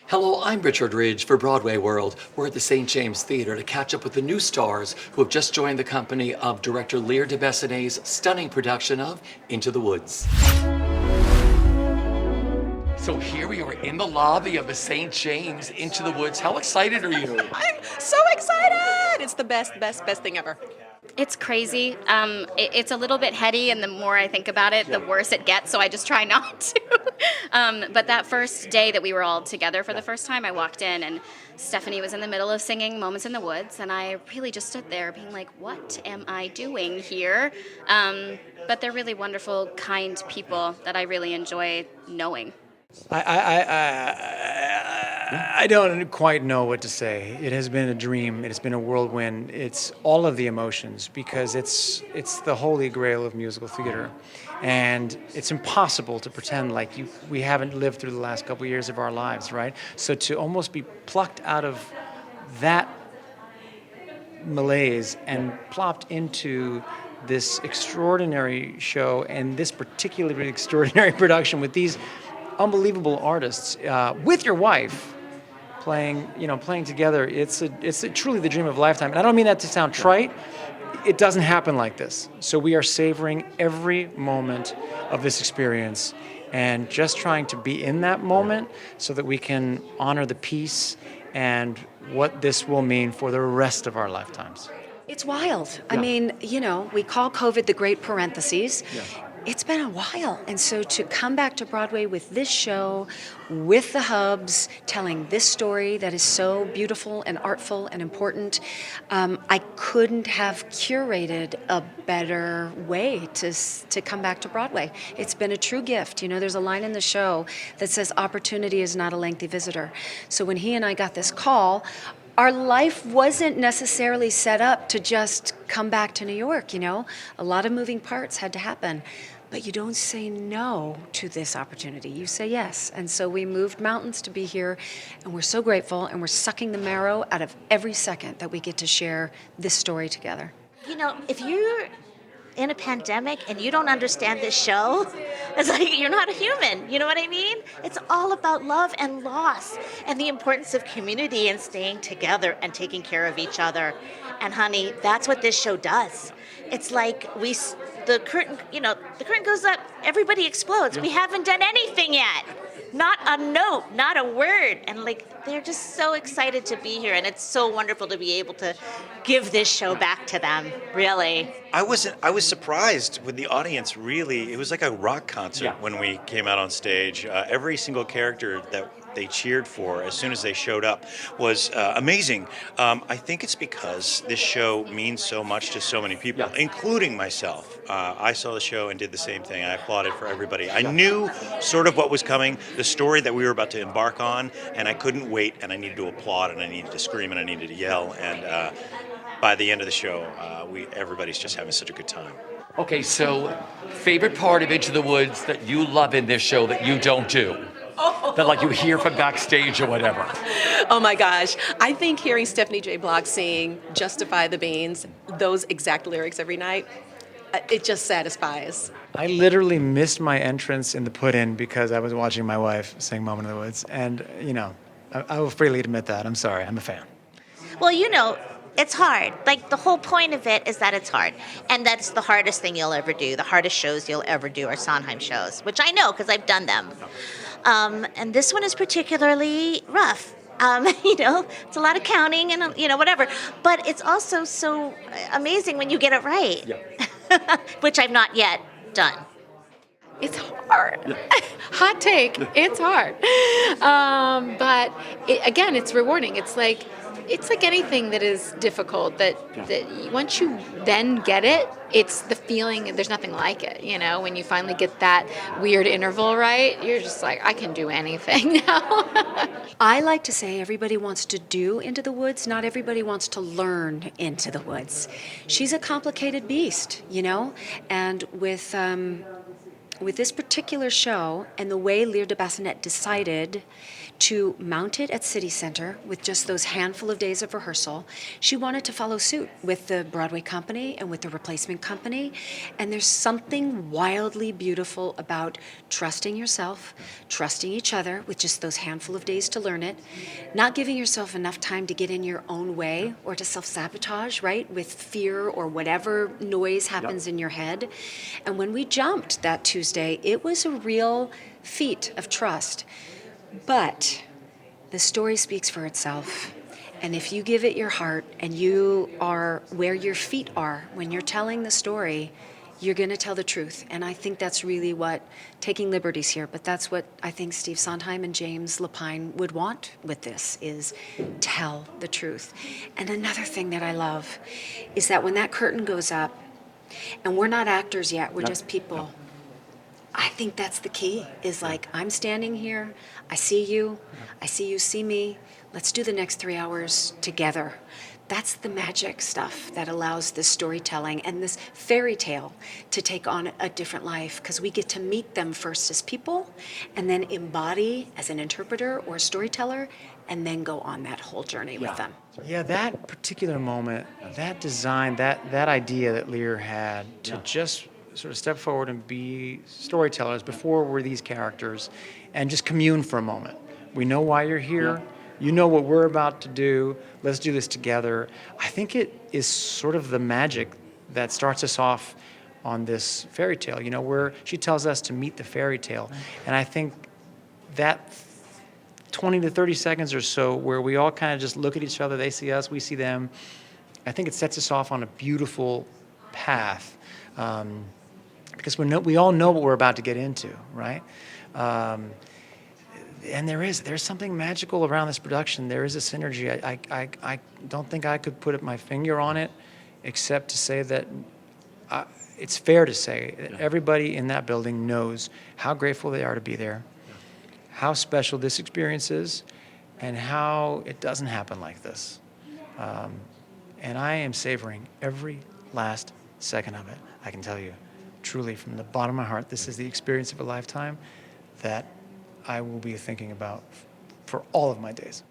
Hello, I'm Richard Ridge for Broadway World. We're at the St. James Theater to catch up with the new stars who have just joined the company of director Lear de Bessenet's stunning production of Into the Woods. So here we are in the lobby of the St. James Into the Woods. How excited are you? I'm so excited! It's the best thing ever. It's crazy. It's a little bit heady, and the more I think about it, the worse it gets, so I just try not to. But that first day that we were all together for the first time, I walked in, and Stephanie was in the middle of singing Moments in the Woods, and I really just stood there being like, what am I doing here? But they're really wonderful, kind people that I really enjoy knowing. I don't quite know what to say. It has been a dream. It has been a whirlwind. It's all of the emotions because it's the holy grail of musical theater, and it's impossible to pretend like we haven't lived through the last couple of years of our lives, right? So to almost be plucked out of that malaise and plopped into this extraordinary show and this particularly extraordinary production with these unbelievable artists with your wife playing together. It's truly the dream of a lifetime. And I don't mean that to sound trite. It doesn't happen like this. So we are savoring every moment of this experience and just trying to be in that moment so that we can honor the piece and what this will mean for the rest of our lifetimes. It's wild. I mean, we call COVID the great parentheses. Yeah. It's been a while. And so to come back to Broadway with this show, with the Hubs, telling this story that is so beautiful and artful and important, I couldn't have curated a better way to come back to Broadway. It's been a true gift. There's a line in the show that says, opportunity is not a lengthy visitor. So when he and I got this call, our life wasn't necessarily set up to just come back to New York, A lot of moving parts had to happen. But you don't say no to this opportunity. You say yes. And so we moved mountains to be here, and we're so grateful, and we're sucking the marrow out of every second that we get to share this story together. If you're in a pandemic and you don't understand this show, it's like you're not a human. You know what I mean? It's all about love and loss and the importance of community and staying together and taking care of each other. And honey, that's what this show does. It's like the curtain goes up, everybody explodes. Yeah. We haven't done anything yet. Not a note, not a word. And they're just so excited to be here, and it's so wonderful to be able to give this show back to them, really. I was surprised with the audience, really. It was like a rock concert when we came out on stage. Every single character that they cheered for as soon as they showed up was amazing. I think it's because this show means so much to so many people, including myself. I saw the show and did the same thing. I applauded for everybody. I knew sort of what was coming, the story that we were about to embark on, and I couldn't wait, and I needed to applaud, and I needed to scream, and I needed to yell. And by the end of the show, everybody's just having such a good time. Okay, so favorite part of Into the Woods that you love in this show that you don't do? That you hear from backstage or whatever. Oh my gosh. I think hearing Stephanie J. Block sing Justify the Beans, those exact lyrics every night, it just satisfies. I literally missed my entrance in the put-in because I was watching my wife sing Moment in the Woods. And, I will freely admit that. I'm sorry. I'm a fan. Well, it's hard. The whole point of it is that it's hard. And that's the hardest thing you'll ever do. The hardest shows you'll ever do are Sondheim shows, which I know because I've done them. And this one is particularly rough. It's a lot of counting and, whatever. But it's also so amazing when you get it right, which I've not yet done. It's hard. Yeah. Hot take. It's hard. But again, it's rewarding. It's like anything that is difficult, that once you then get it, it's the feeling, there's nothing like it, when you finally get that weird interval right, you're just like, I can do anything now. I like to say everybody wants to do Into the Woods, not everybody wants to learn Into the Woods. She's a complicated beast, and with with this particular show and the way Lear de Bassinet decided to mount it at City Center with just those handful of days of rehearsal, she wanted to follow suit with the Broadway company and with the replacement company. And there's something wildly beautiful about trusting yourself, trusting each other with just those handful of days to learn it, not giving yourself enough time to get in your own way or to self-sabotage, right, with fear or whatever noise happens in your head. And when we jumped that Tuesday, it was a real feat of trust. But the story speaks for itself. And if you give it your heart and you are where your feet are when you're telling the story, you're going to tell the truth. And I think that's really what, taking liberties here, but that's what I think Steve Sondheim and James Lapine would want with this, is tell the truth. And another thing that I love is that when that curtain goes up, and we're not actors yet, we're just people. I think that's the key, is like, I'm standing here, I see you see me, let's do the next 3 hours together. That's the magic stuff that allows this storytelling and this fairy tale to take on a different life, because we get to meet them first as people and then embody as an interpreter or a storyteller and then go on that whole journey with them. Yeah, that particular moment, that design, that idea that Lear had to just sort of step forward and be storytellers before we're these characters and just commune for a moment. We know why you're here. You know what we're about to do. Let's do this together. I think it is sort of the magic that starts us off on this fairy tale, you know, where she tells us to meet the fairy tale. And I think that 20 to 30 seconds or so where we all kind of just look at each other, they see us, we see them, I think it sets us off on a beautiful path. Because we all know what we're about to get into, right? And there's something magical around this production. There is a synergy. I don't think I could put my finger on it, except to say that it's fair to say that everybody in that building knows how grateful they are to be there, how special this experience is, and how it doesn't happen like this. And I am savoring every last second of it, I can tell you. Truly, from the bottom of my heart, this is the experience of a lifetime that I will be thinking about for all of my days.